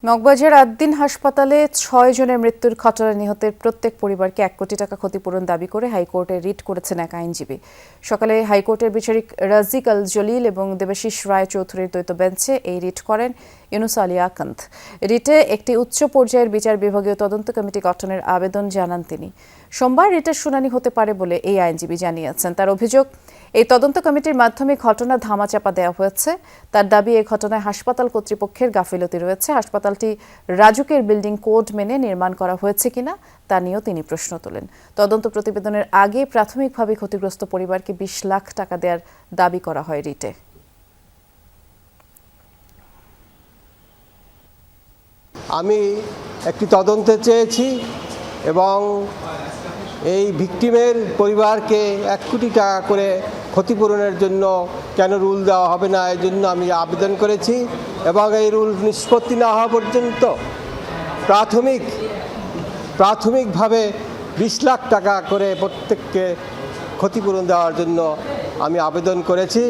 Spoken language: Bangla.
মগবাজার আদ্দিন হাসপাতালে ৬ জনের মৃত্যুর ঘটনায় নিহতের প্রত্যেক পরিবারকে ১ কোটি টাকা ক্ষতিপূরণ দাবি করে হাইকোর্টে রিট করেছেন এক আইনজীবী। সকালে হাইকোর্টের বিচারিক রাজিক আল জলিল এবং দেবাশিস রায় চৌধুরীর দ্বৈত বেঞ্চে এই রিট করেন ইউনুস আলী আকন্দ। রিটে একটি উচ্চ পর্যায়ের বিচার বিভাগীয় তদন্ত কমিটি গঠনের আবেদন জানান তিনি। সোমবার রিটের শুনানি হতে পারে বলে এই আইনজীবী জানিয়েছেন। তার অভিযোগ, এই তদন্ত কমিটির মাধ্যমে ঘটনা ধামাচাপা দেওয়া হয়েছে। তার দাবি, এই ঘটনায় হাসপাতাল কর্তৃপক্ষের গাফিলতি রয়েছে। হাসপাতালটি রাজুকের বিল্ডিং কোড মেনে নির্মাণ করা হয়েছে কিনা তা নিয়েও তিনি প্রশ্ন তোলেন। তদন্ত প্রতিবেদনের আগে প্রাথমিকভাবে ক্ষতিগ্রস্ত পরিবারকে ২০ লাখ টাকা দেওয়ার দাবি করা হয় রিটে। আমি একটি তদন্ত চেয়েছি এবং এই ভিকটিমের পরিবারকে ১ কোটি টাকা করে ক্ষতিপূরণের জন্য কেন রুল দেওয়া হবে না, এর জন্য আমি আবেদন করেছি এবং এই রুল নিষ্পত্তি না হওয়া পর্যন্ত প্রাথমিকভাবে ২০ লাখ টাকা করে প্রত্যেককে ক্ষতিপূরণ দেওয়ার জন্য আমি আবেদন করেছি।